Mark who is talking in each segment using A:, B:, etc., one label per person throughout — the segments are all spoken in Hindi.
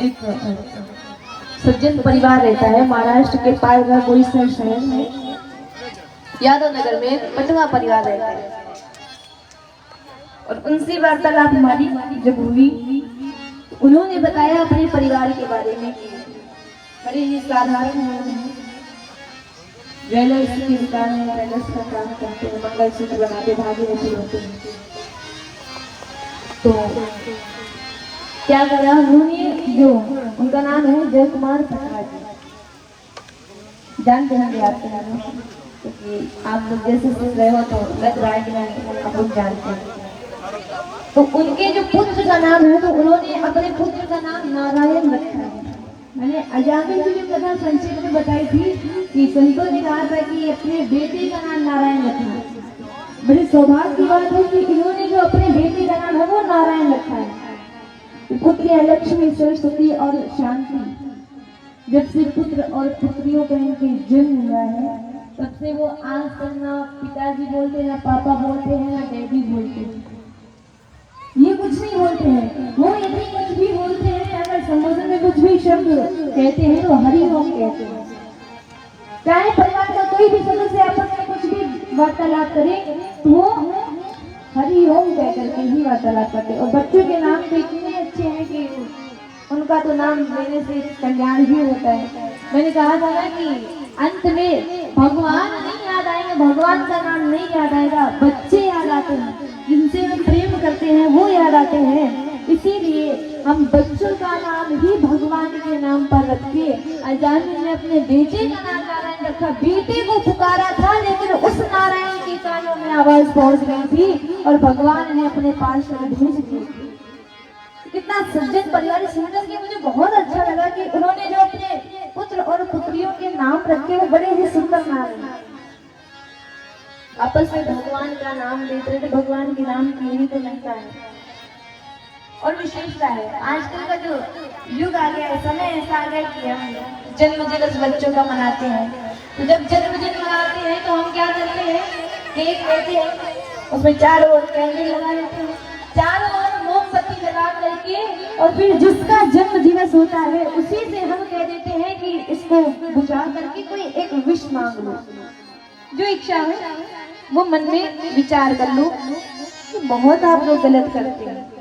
A: एक सज्जन परिवार रहता है महाराष्ट्र के पालघर बोईसर शहर में, यादव नगर में पटवा परिवार रहता है। और उनसे वार्तालाप हमारी जब हुई, उन्होंने बताया अपने परिवार के बारे में। बड़े ही साधारण हैं, ज्वेलर्स की दुकान है, ज्वेलर्स का काम करते हैं, मंगलसूत्र बनाते, धागे रखे होते हैं। तो क्या करा उन्होंने, जो उनका नाम है जय कुमार पटवा जी, जानते होंगे आपके नाम, क्योंकि आप लोग जैसे सुन रहे हो तो लग रहा है कि आप लोग जानते हैं। तो उनके जो पुत्र का नाम है, तो उन्होंने अपने पुत्र का नाम नारायण रखा है। मैंने अजामिल की जो कथा संक्षेप में बताई थी कि संतों ने कहा था कि अपने बेटे का नाम नारायण रखना। बड़ी सौभाग्य की बात है कि इन्होंने जो अपने बेटे का नाम है वो नारायण रखा है। पुत्र है लक्ष्मी, सरस्वती और शांति। जब से पुत्र और पुत्रियों का इनके जन्म हुआ है, तब से वो आज तक ना पिताजी बोलते हैं, ना पापा बोलते हैं, ना डैडी बोलते हैं। ये कुछ नहीं बोलते हैं। वो यदि कुछ भी बोलते हैं, अगर संबोधन में कुछ भी शब्द कहते हैं तो हरि ओम कहते हैं। चाहे परिवार का कोई भी सदस्य आपस में कुछ भी वार्तालाप करे तो वो हरि ओम कह करके ही वार्तालाप करते हैं। और बच्चों के नाम तो इतने अच्छे हैं कि उनका तो नाम लेने से कल्याण ही होता है। मैंने कहा था ना कि अंत में भगवान नहीं याद आएंगे, भगवान का नाम नहीं याद आएगा, बच्चे याद आते हैं, जिनसे हम प्रेम करते हैं वो याद आते हैं। इसीलिए हम बच्चों का नाम ही भगवान के नाम पर रखे। अजामिल ने अपने बेटे का नाम नारायण रखा। बेटे को पुकारा था, लेकिन उस नारायण के कानों में आवाज पहुंच गई थी और भगवान ने अपने पास भेज दी। कितना सज्जन परिवार सुनकर के मुझे बहुत अच्छा लगा कि उन्होंने जो अपने पुत्र और पुत्रियों के नाम रखे वो बड़े ही सुंदर नाम है। आपस में भगवान का नाम लेते हैं, तो भगवान के नाम की ही तो लगता है और विशेषता है। आजकल का जो युग आ गया है, समय ऐसा आ गया कि हम जन्म दिवस बच्चों का मनाते हैं। तो जब जन्मदिन मनाते हैं तो हम क्या करते हैं, केक लेते हैं, उसमें चारों ओर कैंडल लगा लेते हैं, चारों ओर मोमबत्ती लगा करके, और फिर जिसका जन्म दिवस होता है उसी से हम कह देते हैं कि इसको बुझा करके कोई एक विश मांग लो, जो इच्छा है वो मन में विचार कर लो। तो बहुत आप लोग गलत करते हैं।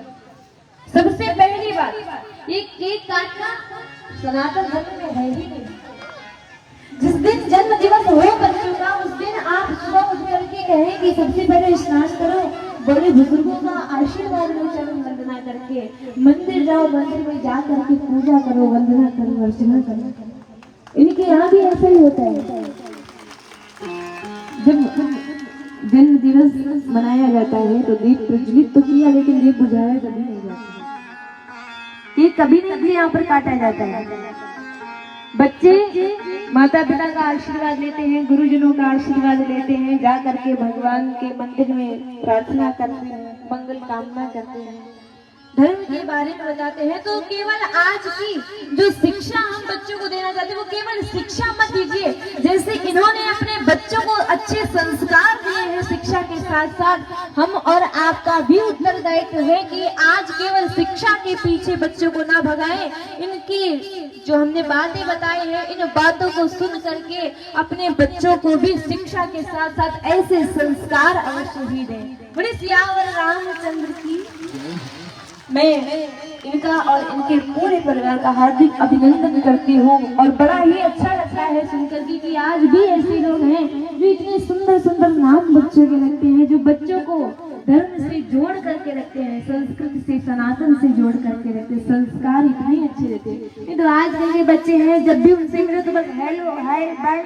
A: सबसे पहली बात, ये केक काटना सनातन धर्म में है ही नहीं। जिस दिन जन्म दिवस हो बच्चों का, उस दिन आप सुबह उठ करके कहें कि सबसे पहले स्नान करो, बड़े बुजुर्गों का आशीर्वाद लो, चरण वंदना करके मंदिर जाओ, मंदिर में जा करके पूजा करो, वंदना करो, अर्चना करो। इनके यहाँ भी ऐसा ही होता है। जब जन्म दिवस मनाया जाता है तो दीप प्रज्वलित तो किया, लेकिन दीप बुझाया कभी नहीं जाता। ये कभी नहीं यहाँ पर काटा जाता है। बच्चे माता पिता का आशीर्वाद लेते हैं, गुरुजनों का आशीर्वाद लेते हैं, जा करके भगवान के मंदिर में प्रार्थना करते हैं, मंगल कामना करते हैं, धर्म के बारे में बताते हैं। तो केवल आज की जो शिक्षा हम बच्चों को देना चाहते हैं, वो केवल शिक्षा मत दीजिए। जैसे इन्होंने अपने बच्चों को अच्छे संस्कार दिए हैं, शिक्षा के साथ साथ हम और आपका भी उत्तरदायित्व है कि आज केवल शिक्षा के पीछे बच्चों को ना भगाएं। इनकी जो हमने बातें बताई हैं, इन बातों को सुन करके अपने बच्चों को भी शिक्षा के साथ साथ ऐसे संस्कार अवश्य ही दें। बड़े सियावर रामचंद्र की मैं इनका और इनके पूरे परिवार का हार्दिक अभिनंदन करती हूँ। और बड़ा ही अच्छा लगता है सुनकर कि आज भी ऐसे लोग हैं जो इतने सुंदर सुंदर नाम बच्चों के रखते हैं, जो बच्चों को धर्म से जोड़ करके रखते हैं, संस्कृति से, सनातन से जोड़ करके रखते हैं, संस्कार इतने अच्छे रहते हैं। नहीं तो आजकल के बच्चे हैं, जब भी उनसे मिले तो बस हेलो, हाय, बाय,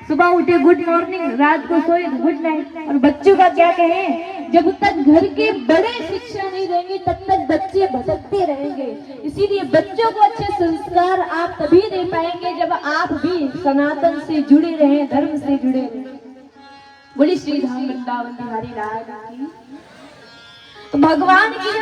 A: सुबह उठे गुड मॉर्निंग, रात को सोए गुड नाइट। और बच्चों का क्या कहें, जब तक घर के बड़े शिक्षा नहीं देंगे तब तक बच्चे भटकते रहेंगे। इसीलिए बच्चों को अच्छे संस्कार आप तभी दे पाएंगे जब आप भी सनातन से जुड़े रहें, धर्म से जुड़े रहें। बोली श्री धाम वृंदावन बिहारी लाल की। तो भगवान की